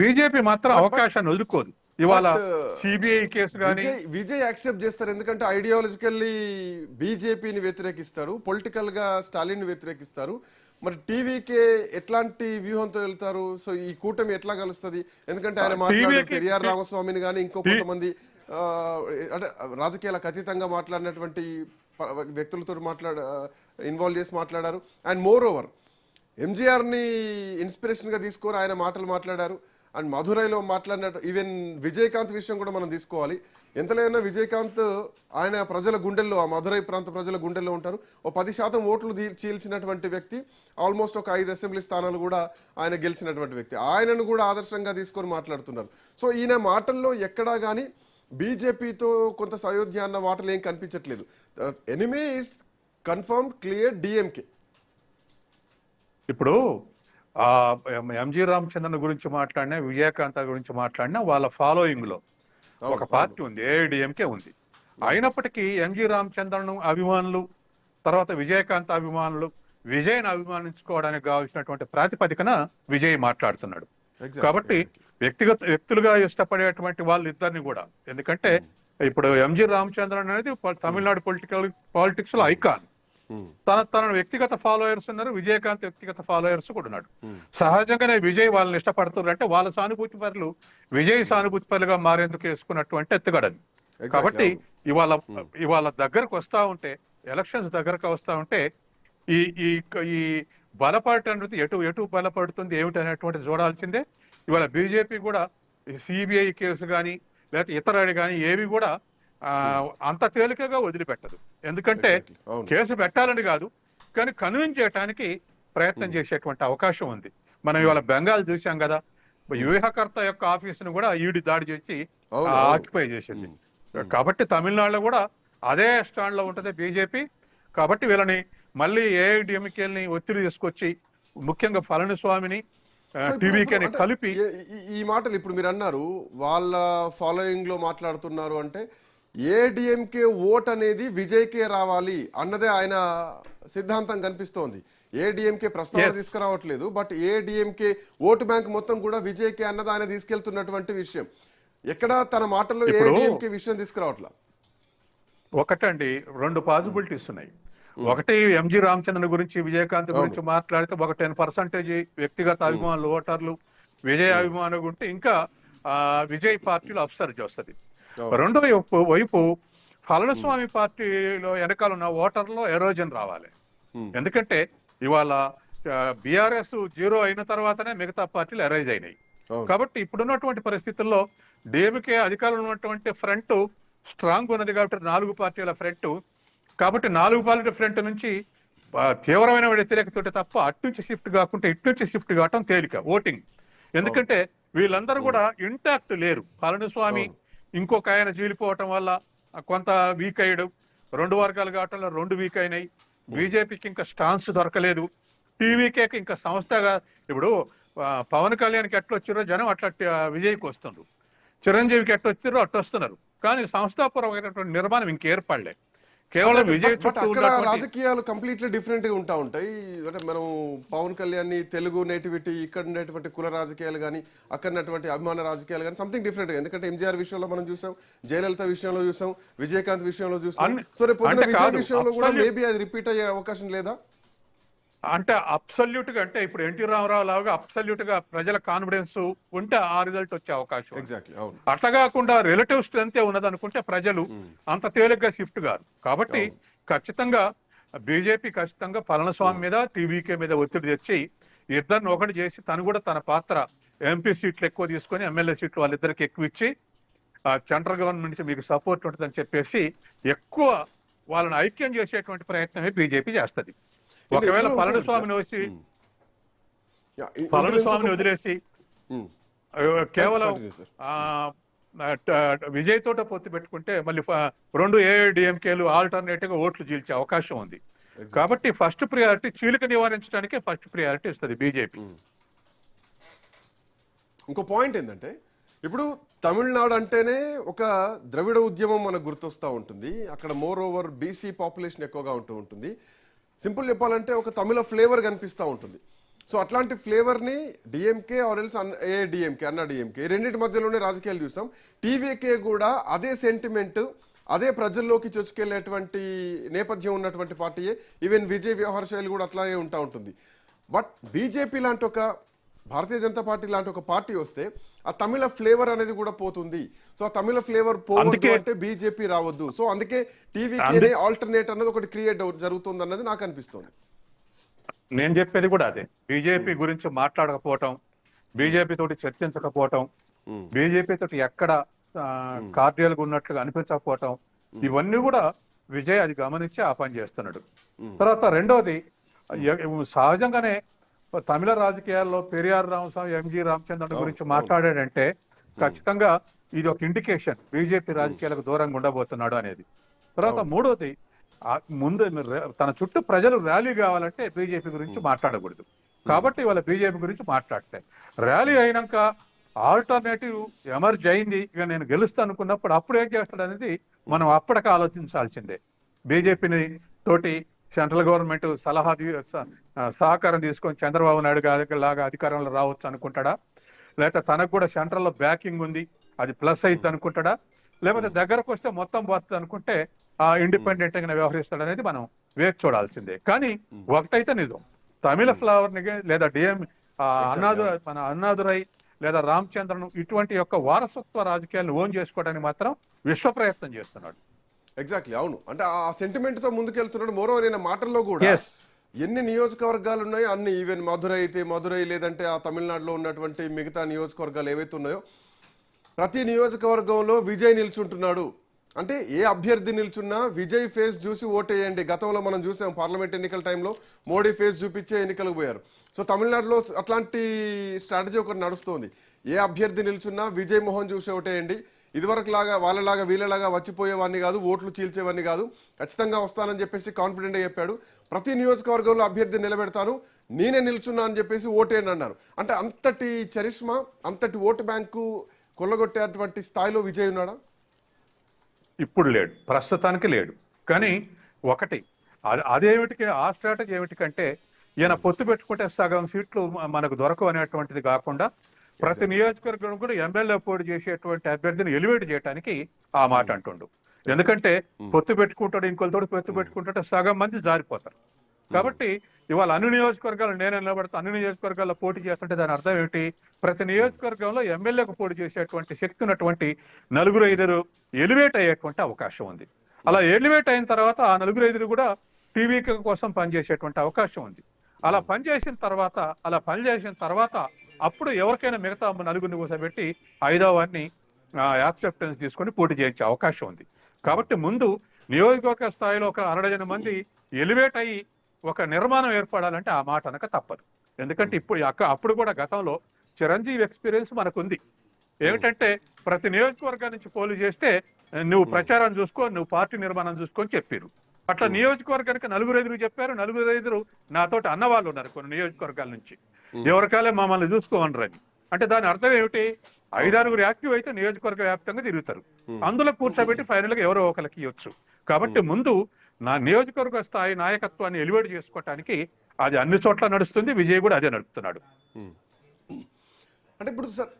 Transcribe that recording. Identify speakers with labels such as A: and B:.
A: BJP మాత్రం
B: but
A: అవకాశాన్ని వదులుకోదు. ఇవాళ
B: బట్
A: సిబిఐ కేసు కానీ
B: విజయ్ యాక్సెప్ట్ చేస్తారు, ఎందుకంటే ఐడియాలజికల్లీ బీజేపీని వ్యతిరేకిస్తారు, పొలిటికల్ గా స్టాలిన్ ని వ్యతిరేకిస్తారు. మరి టీవీకే ఎట్లాంటి వ్యూహంతో వెళ్తారు? సో ఈ కూటమి ఎట్లా కలుస్తుంది? ఎందుకంటే ఆయన మాట్లాడారు పెరియార్ రామస్వామిని కానీ ఇంకో కొంతమంది అంటే రాజకీయాలకు అతీతంగా మాట్లాడినటువంటి వ్యక్తులతో ఇన్వాల్వ్ చేసి మాట్లాడారు. అండ్ మోర్ ఓవర్ ఎంజీఆర్ని ఇన్స్పిరేషన్గా తీసుకొని ఆయన మాటలు మాట్లాడారు. అండ్ మధురైలో మాట్లాడినట్టు ఈవెన్ విజయకాంత్ విషయం కూడా మనం తీసుకోవాలి. ఎంతలేదన్నా విజయకాంత్ ఆయన ప్రజల గుండెల్లో, ఆ మధురై ప్రాంత ప్రజల గుండెల్లో ఉంటారు. ఓ 10% ఓట్లు చీల్చినటువంటి వ్యక్తి, ఆల్మోస్ట్ ఒక 5 అసెంబ్లీ స్థానాలు కూడా ఆయన గెలిచినటువంటి వ్యక్తి. ఆయనను కూడా ఆదర్శంగా తీసుకొని మాట్లాడుతున్నారు. సో ఈయన మాటల్లో ఎక్కడా కానీ బీజేపీతో కొంత సయోధ్య అన్న మాటలు ఏం కనిపించట్లేదు. Enemy is confirm clear DMK.
A: ఇప్పుడు ఎంజి రామచంద్రన్ గురించి మాట్లాడినా, విజయకాంత్ గురించి మాట్లాడినా వాళ్ళ ఫాలోయింగ్ లో ఒక పార్టీ ఉంది, ఏఐడిఎంకే ఉంది. అయినప్పటికీ ఎంజి రామచంద్రన్ అభిమానులు, తర్వాత విజయకాంత్ అభిమానులు విజయ్ని అభిమానించుకోవడానికి కావాల్సినటువంటి ప్రాతిపదికన విజయ్ మాట్లాడుతున్నాడు. కాబట్టి వ్యక్తులుగా ఇష్టపడేటువంటి వాళ్ళిద్దరిని కూడా, ఎందుకంటే ఇప్పుడు ఎంజి రామచంద్రన్ అనేది తమిళనాడు పాలిటిక్స్ లో ఐకాన్. తన వ్యక్తిగత ఫాలోయర్స్ ఉన్నారు, విజయకాంత్ వ్యక్తిగత ఫాలోయర్స్ కూడా ఉన్నాడు. సహజంగానే విజయ్ వాళ్ళని ఇష్టపడుతున్నారు అంటే వాళ్ళ సానుభూతి పరులు విజయ్ సానుభూతి పరులుగా మారేందుకు వేసుకున్నటువంటి ఎత్తుగడని. కాబట్టి ఇవాళ దగ్గరకు వస్తా ఉంటే, ఎలక్షన్స్ దగ్గరకు వస్తా ఉంటే ఈ బలపడటం అనేది ఎటు బలపడుతుంది ఏమిటి అనేటువంటిది చూడాల్సిందే. ఇవాళ బీజేపీ కూడా సిబిఐ కేసు కానీ లేకపోతే ఇతర కానీ ఏవి కూడా అంత తేలికగా వదిలిపెట్టదు. ఎందుకంటే కేసు పెట్టాలని కాదు, కానీ కన్విన్స్ చేయడానికి ప్రయత్నం చేసేటువంటి అవకాశం ఉంది. మనం ఇవాళ బెంగాల్ చూసాం కదా, వ్యూహకర్త యొక్క ఆఫీసును కూడా ఈడి దాడి చేసి ఆక్యుపై చేసింది. కాబట్టి తమిళనాడులో కూడా అదే స్టాండ్ లో ఉంటుంది బీజేపీ. కాబట్టి వీళ్ళని మళ్ళీ ఏఐడిఎంకేని ఒత్తిడి తీసుకొచ్చి ముఖ్యంగా పళనిస్వామిని టీవీకేని కలిపి
B: ఈ మాటలు ఇప్పుడు మీరు అన్నారు వాళ్ళ ఫాలోయింగ్ లో మాట్లాడుతున్నారు అంటే ఏడిఎంకే ఓట్ అనేది విజయ్కే రావాలి అన్నదే ఆయన సిద్ధాంతం కనిపిస్తోంది. ఏడిఎంకే ప్రస్తావన తీసుకురావట్లేదు, బట్ ఏడిఎంకే ఓటు బ్యాంక్ మొత్తం కూడా విజయ్కే అన్నది ఆయన తీసుకెళ్తున్నటువంటి విషయం. ఎక్కడ తన మాటల్లో ఏడిఎంకే విషయం తీసుకురావట్లా.
A: ఒకటండి, 2 పాసిబిలిటీస్ ఉన్నాయి. ఒకటి ఎంజి రామచంద్రన్ గురించి, విజయకాంత్ గురించి మాట్లాడితే ఒక 10% వ్యక్తిగత అభిమానులు, ఓటర్లు విజయ్ అభిమానులు ఉంటే ఇంకా విజయ్ పార్టీలో అప్సర్జ్ వస్తుంది. రెండో వైపు పళనిస్వామి పార్టీలో వెనకాల ఉన్న ఓటర్లో ఎరోజన్ రావాలి. ఎందుకంటే ఇవాళ బీఆర్ఎస్ 0 అయిన తర్వాతనే మిగతా పార్టీలు ఎరైజ్ అయినాయి. కాబట్టి ఇప్పుడున్నటువంటి పరిస్థితుల్లో డిఎంకే అధికారంలో ఉన్నటువంటి ఫ్రంట్ స్ట్రాంగ్ ఉన్నది కాబట్టి 4 పార్టీల ఫ్రంట్. కాబట్టి 4 పార్టీల ఫ్రంట్ నుంచి తీవ్రమైన వ్యతిరేకత తప్ప అటు నుంచి షిఫ్ట్ కాకుండా ఇటు నుంచి షిఫ్ట్ కావటం తేలిక ఓటింగ్. ఎందుకంటే వీళ్ళందరూ కూడా ఇంటాక్ట్ లేరు. పళనిస్వామి ఇంకొక ఆయన జీలిపోవటం వల్ల కొంత వీక్ అయ్యాడు. 2 వర్గాలు కావటంలో 2 వీక్ అయినాయి. బీజేపీకి ఇంకా స్టాన్స్ దొరకలేదు. టీవీకేకి ఇంకా సంస్థగా ఇప్పుడు పవన్ కళ్యాణ్కి ఎట్లొచ్చారో జనం అట్లా విజయ్కి వస్తున్నారు, చిరంజీవికి ఎట్లొచ్చారో అట్టొస్తున్నారు. కానీ సంస్థాపరమైనటువంటి నిర్మాణం ఇంకేర్పడలే. కేవలం విజయ్
B: అక్కడ రాజకీయాలు కంప్లీట్లీ డిఫరెంట్ గా ఉంటాయి. అంటే మనం పవన్ కళ్యాణ్ తెలుగు నేటివిటీ, ఇక్కడ ఉన్నటువంటి కుల రాజకీయాలు కానీ అక్కడ ఉన్నటువంటి అభిమాన రాజకీయాలు కానీ సంథింగ్ డిఫరెంట్. ఎందుకంటే ఎంజీఆర్ విషయంలో మనం చూసాం, జయలలిత విషయంలో చూసాం, విజయకాంత్ విషయంలో చూసాం. సో రేపు విజయ్ విషయంలో కూడా మేబీ అది రిపీట్ అయ్యే అవకాశం లేదా
A: అంటే అబ్సల్యూట్ గా, అంటే ఇప్పుడు ఎన్టీ రామారావు లాగా అబ్సల్యూట్ గా ప్రజల కాన్ఫిడెన్స్ ఉంటే ఆ రిజల్ట్ వచ్చే అవకాశం. అట్లా కాకుండా రిలేటివ్ స్ట్రెంత్ ఉన్నది అనుకుంటే ప్రజలు అంత తేలిగ్గా షిఫ్ట్ గారు. కాబట్టి ఖచ్చితంగా బీజేపీ ఖచ్చితంగా పళనిస్వామి మీద, టీవీకే మీద ఒత్తిడి తెచ్చి ఇద్దరిని ఒకటి చేసి తను కూడా తన పాత్ర ఎంపీ సీట్లు ఎక్కువ తీసుకొని ఎమ్మెల్యే సీట్లు వాళ్ళిద్దరికి ఎక్కువ ఇచ్చి సెంట్రల్ గవర్నమెంట్ మీకు సపోర్ట్ ఉంటుందని చెప్పేసి ఎక్కువ వాళ్ళని ఐక్యం చేసేటువంటి ప్రయత్నమే బీజేపీ చేస్తుంది. ఒకవేళ పళనిస్వామిని వదిలేసి కేవలం విజయ్ తోట పొత్తు పెట్టుకుంటే మళ్ళీ 2 ఏఐడిఎంకేలు ఆల్టర్నేటివ్ గా ఓట్లు చీల్చే అవకాశం ఉంది. కాబట్టి ఫస్ట్ ప్రియారిటీ చీలిక నివారించడానికే ఫస్ట్ ప్రియారిటీ ఇస్తుంది బీజేపీ.
B: ఇంకో పాయింట్ ఏంటంటే ఇప్పుడు తమిళనాడు అంటేనే ఒక ద్రవిడ ఉద్యమం మనకు గుర్తొస్తూ ఉంటుంది. అక్కడ మోర్ ఓవర్ బీసీ పాపులేషన్ ఎక్కువగా ఉంటుంది. సింపుల్ చెప్పాలంటే ఒక తమిళ ఫ్లేవర్ కనిపిస్తూ ఉంటుంది. సో అట్లాంటి ఫ్లేవర్ ని డిఎంకే ఆర్ ఎల్స్ ఏఐడిఎంకే అన్నా డిఎంకే రెండింటి మధ్యలోనే రాజకీయాలు చూస్తాం. టీవీకే కూడా అదే సెంటిమెంట్, అదే ప్రజల్లోకి చొచ్చుకెళ్లేటువంటి నేపథ్యం ఉన్నటువంటి పార్టీయే. ఈవెన్ విజయ్ వ్యవహార శైలి కూడా అట్లాగే ఉంటుంది. బట్ బీజేపీ లాంటి ఒక భారతీయ జనతా పార్టీ లాంటి ఒక పార్టీ వస్తే ఆ తమిళ ఫ్లేవర్ అనేది కూడా పోతుంది. సో ఆ తమిళ ఫ్లేవర్ పోవద్దు అంటే బీజేపీ రావద్దు. సో అందుకే టీవీకే ఆల్టర్నేట్ అన్నది ఒకటి క్రియేట్ జరుగుతుంది అన్నది నాకు అనిపిస్తుంది.
A: నేను చెప్పేది కూడా అదే. బీజేపీ గురించి మాట్లాడకపోవటం, బీజేపీ తోటి చర్చించకపోవటం, బీజేపీ తోటి ఎక్కడ కార్డియల్గా ఉన్నట్లుగా అనిపించకపోవటం, ఇవన్నీ కూడా విజయ్ అది గమనించి ఆ పని చేస్తున్నాడు. తర్వాత రెండోది, సహజంగానే తమిళ రాజకీయాల్లో పెరియార్ రామస్వామి, ఎంజి రామచంద్రన్ గురించి మాట్లాడాడంటే ఖచ్చితంగా ఇది ఒక ఇండికేషన్ బీజేపీ రాజకీయాలకు దూరంగా ఉండబోతున్నాడు అనేది. తర్వాత మూడోది, ముందు తన చుట్టూ ప్రజలు ర్యాలీ కావాలంటే బీజేపీ గురించి మాట్లాడకూడదు. కాబట్టి వాళ్ళ బీజేపీ గురించి మాట్లాడతాయి. ర్యాలీ అయినాక ఆల్టర్నేటివ్ ఎమర్జ్ అయింది, ఇక నేను గెలుస్తాను అనుకున్నప్పుడు అప్పుడు ఏం చేస్తాడు అనేది మనం అప్పటికి ఆలోచించాల్సిందే. బీజేపీని తోటి సెంట్రల్ గవర్నమెంట్ సహకారం తీసుకొని చంద్రబాబు నాయుడు గారి లాగా అధికారంలో రావచ్చు అనుకుంటాడా, లేకపోతే తనకు కూడా సెంట్రల్ లో బ్యాకింగ్ ఉంది అది ప్లస్ అయింది అనుకుంటాడా, లేకపోతే దగ్గరకు వస్తే మొత్తం పోతుంది అనుకుంటే ఇండిపెండెంట్ గా వ్యవహరిస్తాడు అనేది మనం వేచి చూడాల్సిందే. కానీ ఒకటైతే నిజం, తమిళ ఫ్లవర్ ని లేదా మన అన్నాదురై లేదా రామచంద్రన్ ఇటువంటి యొక్క వారసత్వ రాజకీయాలను ఓన్ చేసుకోవడానికి మాత్రం విశ్వ ప్రయత్నం చేస్తున్నాడు.
B: ఎగ్జాక్ట్లీ, అవును. అంటే ఆ సెంటిమెంట్ తో ముందుకెళ్తున్నాడు. మోరోవర్ ఆయన మాటల్లో కూడా ఎన్ని నియోజకవర్గాలు ఉన్నాయో అన్ని, ఈవెన్ మధురై అయితే మధురై, లేదంటే ఆ తమిళనాడులో ఉన్నటువంటి మిగతా నియోజకవర్గాలు ఏవైతే ఉన్నాయో ప్రతి నియోజకవర్గంలో విజయ్ నిల్చుంటున్నాడు. అంటే ఏ అభ్యర్థి నిల్చున్నా విజయ్ ఫేస్ చూసి ఓటేయండి. గతంలో మనం చూసాం పార్లమెంట్ ఎన్నికల టైంలో మోడీ ఫేస్ చూపించే ఎన్నికలకు పోయారు. సో తమిళనాడులో అట్లాంటి స్ట్రాటజీ ఒకటి నడుస్తోంది. ఏ అభ్యర్థి నిల్చున్నా విజయ్ మోహన్ చూసి ఓటేయండి. ఇదివరకు లాగా వాళ్ళలాగా వీళ్ళలాగా వచ్చిపోయేవాడిని కాదు, ఓట్లు చీల్చేవాడిని కాదు, ఖచ్చితంగా వస్తానని చెప్పేసి కాన్ఫిడెంట్గా చెప్పాడు. ప్రతి నియోజకవర్గంలో అభ్యర్థి నిలబెడతాను, నేనే నిల్చున్నా అని చెప్పేసి ఓటేయండి అన్నారు. అంటే అంతటి చరిష్మా, అంతటి ఓటు బ్యాంకు కొల్లగొట్టేటువంటి స్థాయిలో విజయ్ ఉన్నాడా?
A: ఇప్పుడు లేడు, ప్రస్తుతానికి లేడు. కానీ ఒకటి అదేమిటికి, ఆ స్ట్రాటజీ ఏమిటికంటే ఈయన పొత్తు పెట్టుకుంటే సగం సీట్లు మనకు దొరకవు అనేటువంటిది కాకుండా ప్రతి నియోజకవర్గం కూడా ఎమ్మెల్యే పోటీ చేసేటువంటి అభ్యర్థిని ఎలివేట్ చేయడానికి ఆ మాట అంటుండు. ఎందుకంటే పొత్తు పెట్టుకుంటాడు, ఇంకొకరితో పొత్తు పెట్టుకుంటుంటే సగం మంది జారిపోతారు. కాబట్టి ఇవాళ అన్ని నియోజకవర్గాలు నేను నిలబడతా, అన్ని నియోజకవర్గాల్లో పోటీ చేస్తుంటే దాని అర్థం ఏమిటి, ప్రతి నియోజకవర్గంలో ఎమ్మెల్యేకు పోటీ చేసేటువంటి శక్తి ఉన్నటువంటి 4-5 ఎలివేట్ అయ్యేటువంటి అవకాశం ఉంది. అలా ఎలివేట్ అయిన తర్వాత ఆ 4-5 కూడా టీవీ కోసం పనిచేసేటువంటి అవకాశం ఉంది. అలా పనిచేసిన తర్వాత అప్పుడు ఎవరికైనా మిగతా 4 కూర్చోబెట్టి 5వ యాక్సెప్టెన్స్ తీసుకొని పోటీ చేయించే అవకాశం ఉంది. కాబట్టి ముందు నియోజకవర్గ స్థాయిలో ఒక 60 మంది ఎలివేట్ అయ్యి ఒక నిర్మాణం ఏర్పడాలంటే ఆ మాట అనక తప్పదు. ఎందుకంటే అప్పుడు కూడా గతంలో చిరంజీవి ఎక్స్పీరియన్స్ మనకుంది. ఏమిటంటే ప్రతి నియోజకవర్గం నుంచి పోలు చేస్తే నువ్వు ప్రచారం చూసుకో, నువ్వు పార్టీ నిర్మాణం చూసుకొని చెప్పారు. అట్లా నియోజకవర్గానికి 4-5 చెప్పారు. 4-5 నాతోటి అన్నవాళ్ళు ఉన్నారు కొన్ని నియోజకవర్గాల నుంచి, ఎవరికాలే మమ్మల్ని చూసుకోమనరని. అంటే దాని అర్థం ఏమిటి, 5-6 యాక్టివ్ అయితే నియోజకవర్గ వ్యాప్తంగా తిరుగుతారు, అందులో కూర్చోబెట్టి ఫైనల్ గా ఎవరో ఒకరికి ఇవ్వచ్చు. కాబట్టి ముందు నా నియోజకవర్గ స్థాయి నాయకత్వాన్ని ఎలివేట్ చేసుకోవటానికి అది అన్ని చోట్ల నడుస్తుంది. విజయ్ కూడా అదే నడుపుతున్నాడు.
B: అంటే ఇప్పుడు సార్